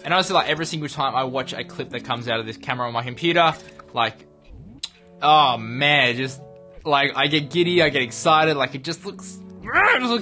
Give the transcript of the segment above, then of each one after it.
And honestly, like every single time I watch a clip that comes out of this camera on my computer, like, oh man, just like I get giddy, I get excited, like it just looks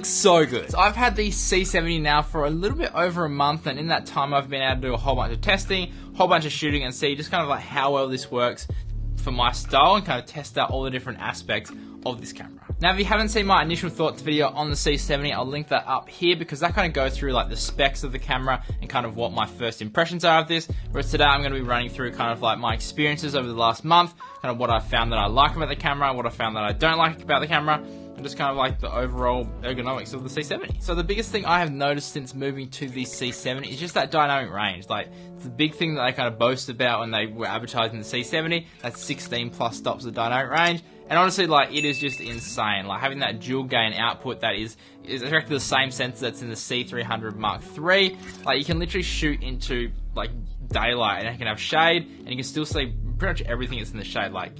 so good. So I've had the C70 now for a little bit over a month, and in that time I've been able to do a whole bunch of testing, a whole bunch of shooting, and see just kind of like how well this works for my style, and kind of test out all the different aspects of this camera. Now, if you haven't seen my initial thoughts video on the C70, I'll link that up here, because that kind of goes through like the specs of the camera and kind of what my first impressions are of this. Whereas today I'm going to be running through kind of like my experiences over the last month, kind of what I found that I like about the camera, what I found that I don't like about the camera, and just kind of like the overall ergonomics of the C70. So the biggest thing I have noticed since moving to the C70 is just that dynamic range. Like, it's the big thing that they kind of boast about when they were advertising the C70, that's 16 plus stops of dynamic range. And honestly, like, it is just insane. Like, having that dual gain output that is exactly the same sensor that's in the C300 Mark III. Like, you can literally shoot into, like, daylight, and you can have shade, and you can still see pretty much everything that's in the shade. Like,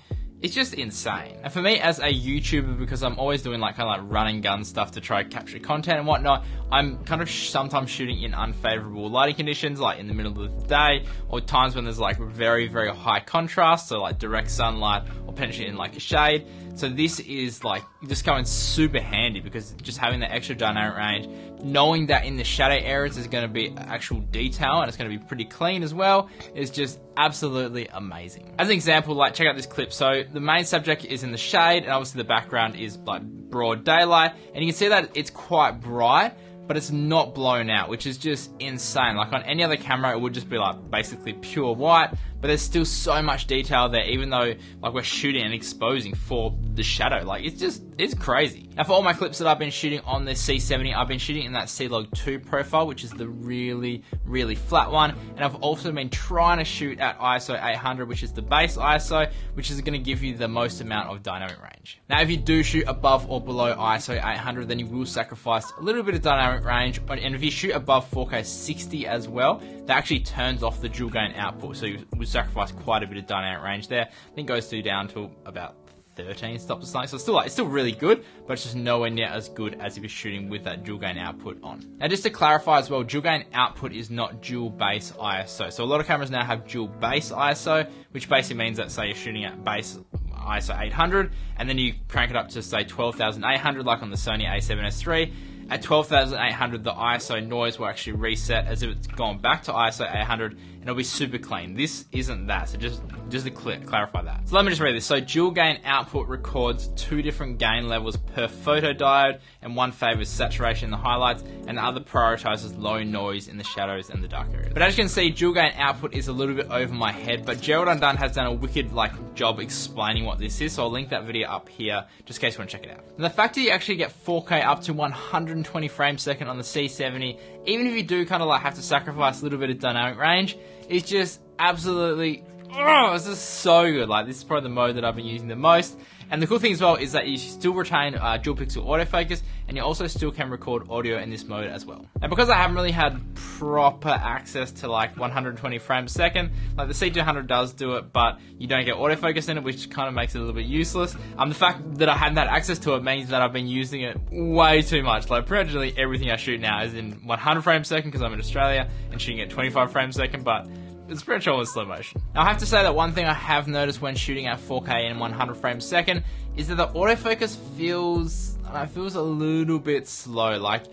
it's just insane. And for me as a YouTuber, because I'm always doing like kind of like run and gun stuff to try to capture content and whatnot, I'm kind of sometimes shooting in unfavorable lighting conditions, like in the middle of the day, or times when there's like very, very high contrast, so like direct sunlight, or potentially in like a shade. So this is like just coming super handy, because just having that extra dynamic range, knowing that in the shadow areas there's going to be actual detail and it's going to be pretty clean as well, is just absolutely amazing. As an example, like check out this clip. So the main subject is in the shade, and obviously the background is like broad daylight, and you can see that it's quite bright, but it's not blown out, which is just insane. Like on any other camera, it would just be like basically pure white, but there's still so much detail there, even though like we're shooting and exposing for the shadow. Like it's crazy. Now for all my clips that I've been shooting on this C70, I've been shooting in that C-Log 2 profile, which is the really, really flat one. And I've also been trying to shoot at ISO 800, which is the base ISO, which is going to give you the most amount of dynamic range. Now, if you do shoot above or below ISO 800, then you will sacrifice a little bit of dynamic range. And if you shoot above 4K 60 as well, that actually turns off the dual gain output. So you will sacrifice quite a bit of dynamic range there. I think it goes down to about 13 stops or something. So it's still really good, but it's just nowhere near as good as if you're shooting with that dual gain output on. Now, just to clarify as well, dual gain output is not dual base ISO. So a lot of cameras now have dual base ISO, which basically means that, say, you're shooting at base ISO 800, and then you crank it up to, say, 12,800, like on the Sony a7S III. At 12,800, the ISO noise will actually reset as if it's gone back to ISO 800, and it'll be super clean. This isn't that, so just to clarify that. So let me just read this. So dual gain output records 2 different gain levels per photodiode, and one favors saturation in the highlights, and the other prioritizes low noise in the shadows and the dark areas. But as you can see, dual gain output is a little bit over my head, but Gerald Undone has done a wicked job explaining what this is, so I'll link that video up here just in case you want to check it out. And the fact that you actually get 4K up to 120 frames per second on the C70, even if you do kind of have to sacrifice a little bit of dynamic range, it's just absolutely, it's just so good. Like, this is probably the mode that I've been using the most. And the cool thing as well is that you still retain dual pixel autofocus, and you also still can record audio in this mode as well. And because I haven't really had proper access to 120 frames a second, like the C200 does do it, but you don't get autofocus in it, which kind of makes it a little bit useless. The fact that I hadn't had access to it means that I've been using it way too much. Like, pretty much everything I shoot now is in 100 frames a second because I'm in Australia and shooting at 25 frames a second, but it's pretty much all in slow motion. Now, I have to say that one thing I have noticed when shooting at 4K and 100 frames a second is that the autofocus feels a little bit slow. Like,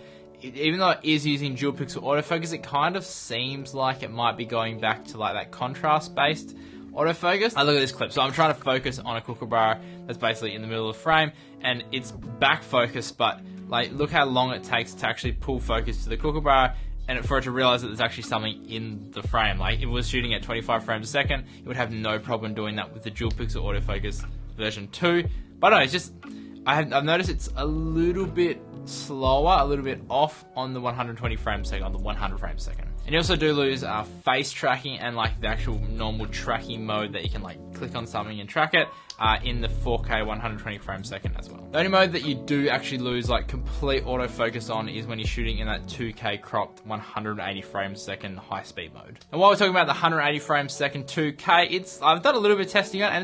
even though it is using dual pixel autofocus, it kind of seems like it might be going back to that contrast based autofocus. Look at this clip. So I'm trying to focus on a kookaburra that's basically in the middle of the frame, and it's back focused, but look how long it takes to actually pull focus to the kookaburra, and for it to realize that there's actually something in the frame. Like, if it was shooting at 25 frames a second, it would have no problem doing that with the dual pixel autofocus version 2. But no, it's just, I've noticed it's a little bit slower, a little bit off on the 120 frames a second, on the 100 frames a second. And you also do lose face tracking and the actual normal tracking mode that you can click on something and track it in the 4K 120 frames a second as well. The only mode that you do actually lose complete autofocus on is when you're shooting in that 2K cropped 180 frames a second high speed mode. And while we're talking about the 180 frames a second 2K, I've done a little bit of testing on it, and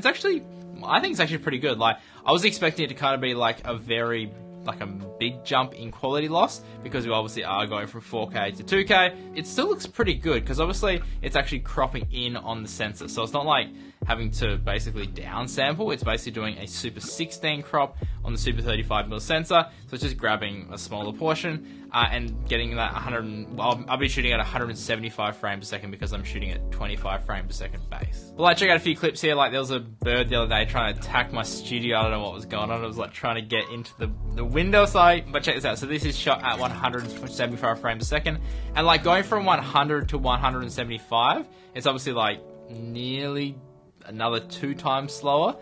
I think it's actually pretty good. I was expecting it to kind of be a very like a big jump in quality loss because we obviously are going from 4K to 2K. It still looks pretty good because obviously it's actually cropping in on the sensor. So it's not like having to basically downsample. It's basically doing a Super 16 crop on the Super 35mm sensor. So it's just grabbing a smaller portion and getting that 100. Well, I'll be shooting at 175 frames a second because I'm shooting at 25 frames per second base. Well, I checked out a few clips here. Like there was a bird the other day trying to attack my studio. I don't know what was going on. It was like trying to get into the window side. But check this out. So this is shot at 175 frames a second. And like going from 100 to 175, it's obviously like nearly another 2 times slower,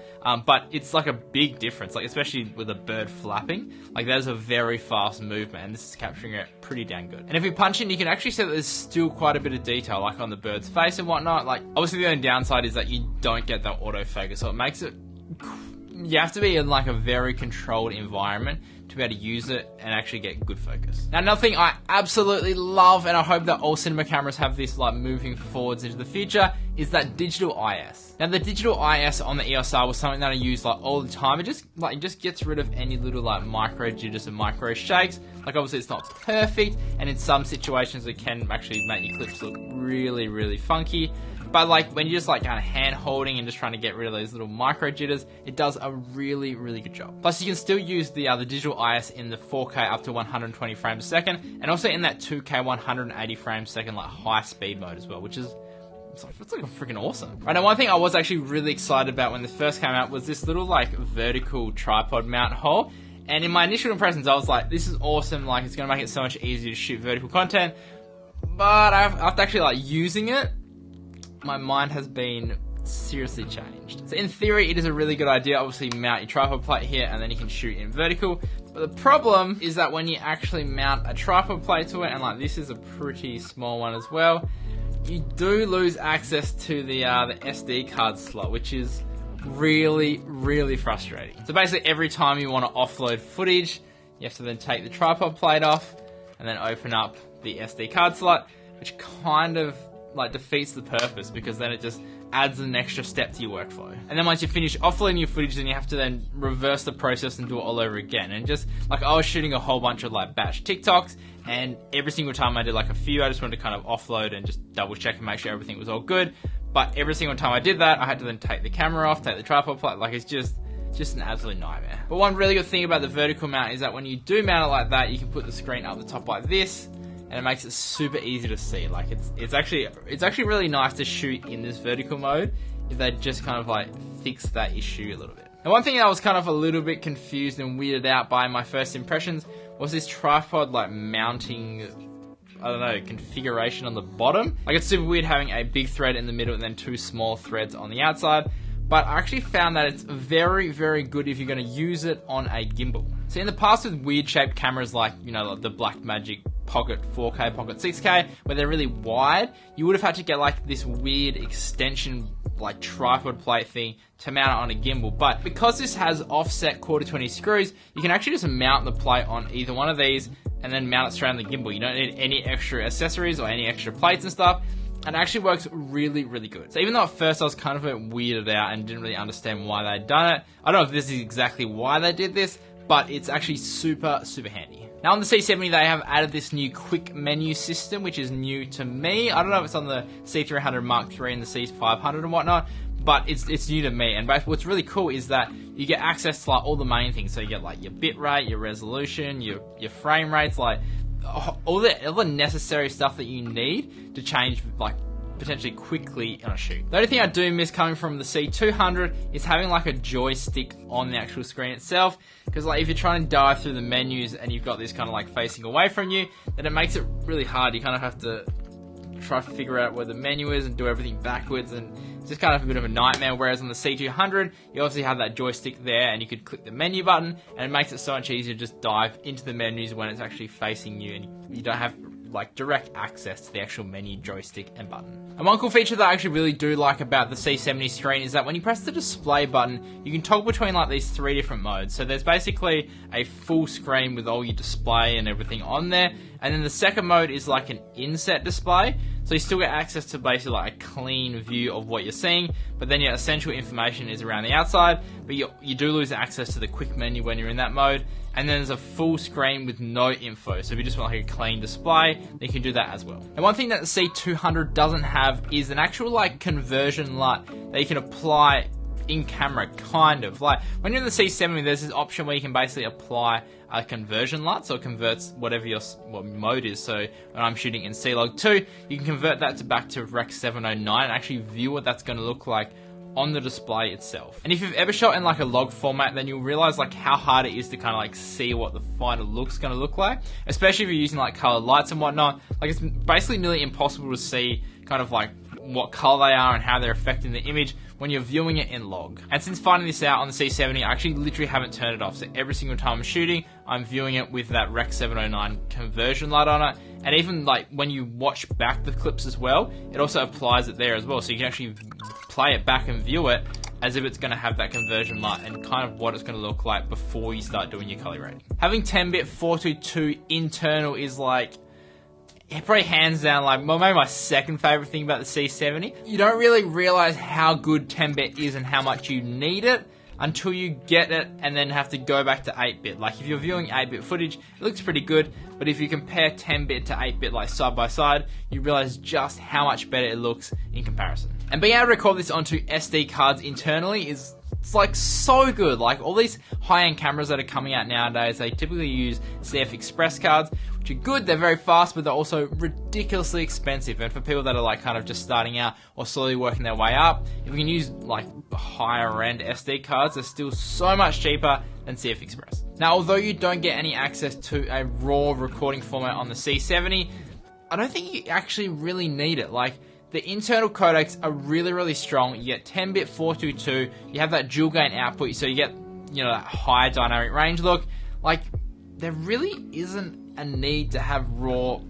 but it's like a big difference, like especially with a bird flapping. Like there's a very fast movement and this is capturing it pretty dang good. And if you punch in, you can actually see that there's still quite a bit of detail, like on the bird's face and whatnot. Like obviously the only downside is that you don't get that autofocus, so it makes it, you have to be in like a very controlled environment to be able to use it and actually get good focus. Now, another thing I absolutely love, and I hope that all cinema cameras have this like moving forwards into the future, is that digital IS. Now, the digital IS on the EOS R was something that I use like all the time. It just gets rid of any little like micro jitters and micro shakes. Like obviously it's not perfect, and in some situations it can actually make your clips look really, really funky. But like when you're just like kind of hand holding and just trying to get rid of those little micro jitters, it does a really, really good job. Plus you can still use the digital IS in the 4K up to 120 frames a second, and also in that 2K 180 frames a second like high speed mode as well, which is, it's like freaking awesome. Right, now one thing I was actually really excited about when this first came out was this little like vertical tripod mount hole. And in my initial impressions, I was like, this is awesome, like it's gonna make it so much easier to shoot vertical content. But after actually like using it, my mind has been seriously changed. So in theory, it is a really good idea. Obviously mount your tripod plate here and then you can shoot in vertical. But the problem is that when you actually mount a tripod plate to it, and like this is a pretty small one as well, you do lose access to the SD card slot, which is really, really frustrating. So basically every time you want to offload footage, you have to then take the tripod plate off and then open up the SD card slot, which kind of like defeats the purpose because then it just adds an extra step to your workflow. And then once you finish offloading your footage, then you have to then reverse the process and do it all over again. And just like I was shooting a whole bunch of like batch TikToks, and every single time I did like a few, I just wanted to kind of offload and just double check and make sure everything was all good. But every single time I did that, I had to then take the camera off, take the tripod plate. Like it's just an absolute nightmare. But one really good thing about the vertical mount is that when you do mount it like that, you can put the screen up the top like this, and it makes it super easy to see. Like it's actually really nice to shoot in this vertical mode if they just kind of like fix that issue a little bit. And one thing I was kind of a little bit confused and weirded out by my first impressions was this tripod like mounting, I don't know, configuration on the bottom. Like it's super weird having a big thread in the middle and then 2 small threads on the outside. But I actually found that it's very, very good if you're going to use it on a gimbal. So in the past with weird shaped cameras like, you know, the Blackmagic Pocket 4K, Pocket 6K, where they're really wide, you would have had to get like this weird extension like tripod plate thing to mount it on a gimbal. But because this has offset 1/4-20 screws, you can actually just mount the plate on either one of these and then mount it straight on the gimbal. You don't need any extra accessories or any extra plates and stuff. And it actually works really, really good. So even though at first I was kind of a bit weirded out and didn't really understand why they'd done it, I don't know if this is exactly why they did this, but it's actually super, super handy. Now on the C70, they have added this new quick menu system, which is new to me. I don't know if it's on the C300 Mark III and the C500 and whatnot, but it's new to me. And what's really cool is that you get access to like all the main things. So you get like your bit rate, your resolution, your frame rates, like all the necessary stuff that you need to change like potentially quickly on a shoot. The only thing I do miss coming from the C200 is having like a joystick on the actual screen itself, because like if you're trying to dive through the menus and you've got this kind of like facing away from you, then it makes it really hard. You kind of have to try to figure out where the menu is and do everything backwards, and it's just kind of a bit of a nightmare. Whereas on the C200, you obviously have that joystick there and you could click the menu button, and it makes it so much easier to just dive into the menus when it's actually facing you and you don't have like direct access to the actual menu joystick and button. And one cool feature that I actually really do like about the C70 screen is that when you press the display button, you can toggle between like these 3 different modes. So there's basically a full screen with all your display and everything on there, And then the second mode is like an inset display. So you still get access to basically like a clean view of what you're seeing, but then your essential information is around the outside, but you do lose access to the quick menu when you're in that mode. And then there's a full screen with no info. So if you just want like a clean display, then you can do that as well. And one thing that the C200 doesn't have is an actual like conversion LUT that you can apply in camera, kind of. Like when you're in the C70, there's this option where you can basically apply a conversion LUT, so it converts whatever your mode is. So when I'm shooting in C-Log 2, you can convert that back to Rec 709 and actually view what that's going to look like on the display itself. And if you've ever shot in like a log format, then you'll realize like how hard it is to kind of like see what the final look's going to look like, especially if you're using like colored lights and whatnot. Like it's basically nearly impossible to see kind of like what color they are and how they're affecting the image when you're viewing it in log. And since finding this out on the C70, I actually literally haven't turned it off. So every single time I'm shooting, I'm viewing it with that Rec 709 conversion LUT on it. And even like when you watch back the clips as well, it also applies it there as well. So you can actually play it back and view it as if it's going to have that conversion LUT and kind of what it's going to look like before you start doing your color grading. Having 10-bit 422 internal is like, probably hands down, like maybe my second favorite thing about the C70. You don't really realize how good 10-bit is and how much you need it until you get it and then have to go back to 8-bit. Like if you're viewing 8-bit footage, it looks pretty good, but if you compare 10-bit to 8-bit like side by side, you realize just how much better it looks in comparison. And being able to record this onto SD cards internally is, it's like so good. Like all these high-end cameras that are coming out nowadays, they typically use CF Express cards, which are good, they're very fast, but they're also ridiculously expensive. And for people that are like kind of just starting out or slowly working their way up, if we can use like higher end SD cards, they're still so much cheaper than CF Express. Now, although you don't get any access to a raw recording format on the C70, I don't think you actually really need it. Like, the internal codecs are really, really strong. You get 10-bit 422, you have that dual gain output, so you get, you know, that high dynamic range look. Like, there really isn't a need to have RAW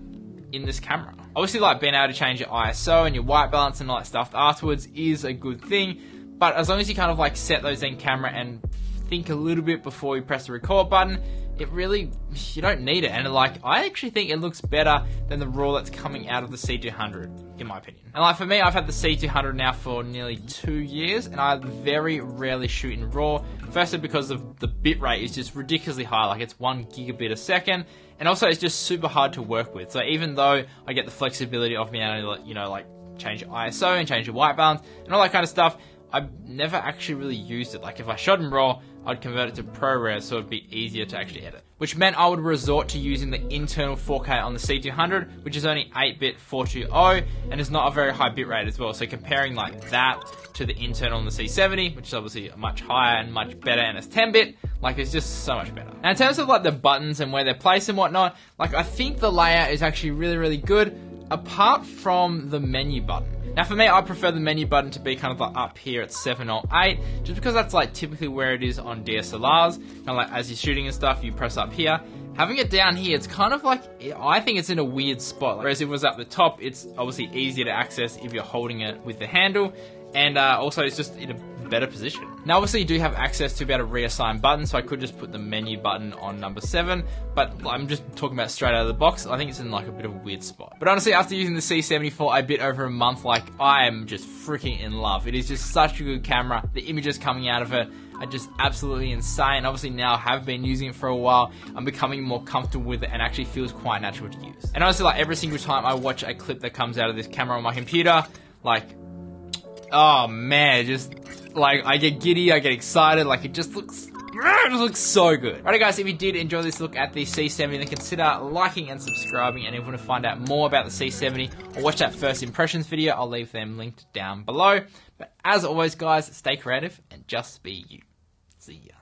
in this camera. Obviously, like being able to change your ISO and your white balance and all that stuff afterwards is a good thing, but as long as you kind of like set those in camera and think a little bit before you press the record button, it really, you don't need it. And like, I actually think it looks better than the RAW that's coming out of the C200, in my opinion. And like for me, I've had the C200 now for nearly 2 years, and I very rarely shoot in RAW. Firstly, because of the bitrate is just ridiculously high, like it's 1 gigabit a second, and also it's just super hard to work with. So even though I get the flexibility of being able to, you know, like change your ISO and change your white balance and all that kind of stuff, I've never actually really used it. Like if I shot in RAW, I'd convert it to ProRes so it'd be easier to actually edit. Which meant I would resort to using the internal 4K on the C200, which is only 8-bit 420 and is not a very high bitrate as well. So comparing like that to the internal on the C70, which is obviously much higher and much better, and it's 10-bit, like it's just so much better. Now in terms of like the buttons and where they're placed and whatnot, like I think the layout is actually really, really good, apart from the menu button. Now for me, I prefer the menu button to be kind of like up here at 7 or 8, just because that's like typically where it is on DSLRs. Kind of like as you're shooting and stuff, you press up here. Having it down here, it's kind of like, I think it's in a weird spot. Whereas if it was up the top, it's obviously easier to access if you're holding it with the handle. And also it's just in a better position. Now obviously you do have access to be able to reassign buttons, so I could just put the menu button on number 7, but I'm just talking about straight out of the box. I think it's in like a bit of a weird spot. But honestly, after using the C70 for a bit over a month, like I am just freaking in love. It is just such a good camera. The images coming out of it are just absolutely insane. Obviously now I have been using it for a while, I'm becoming more comfortable with it and actually feels quite natural to use. And honestly, like every single time I watch a clip that comes out of this camera on my computer, like, oh man, just like I get giddy, I get excited, like it just looks so good. Alright guys, if you did enjoy this look at the C70, then consider liking and subscribing. And if you want to find out more about the C70 or watch that first impressions video, I'll leave them linked down below. But as always guys, stay creative and just be you. See ya.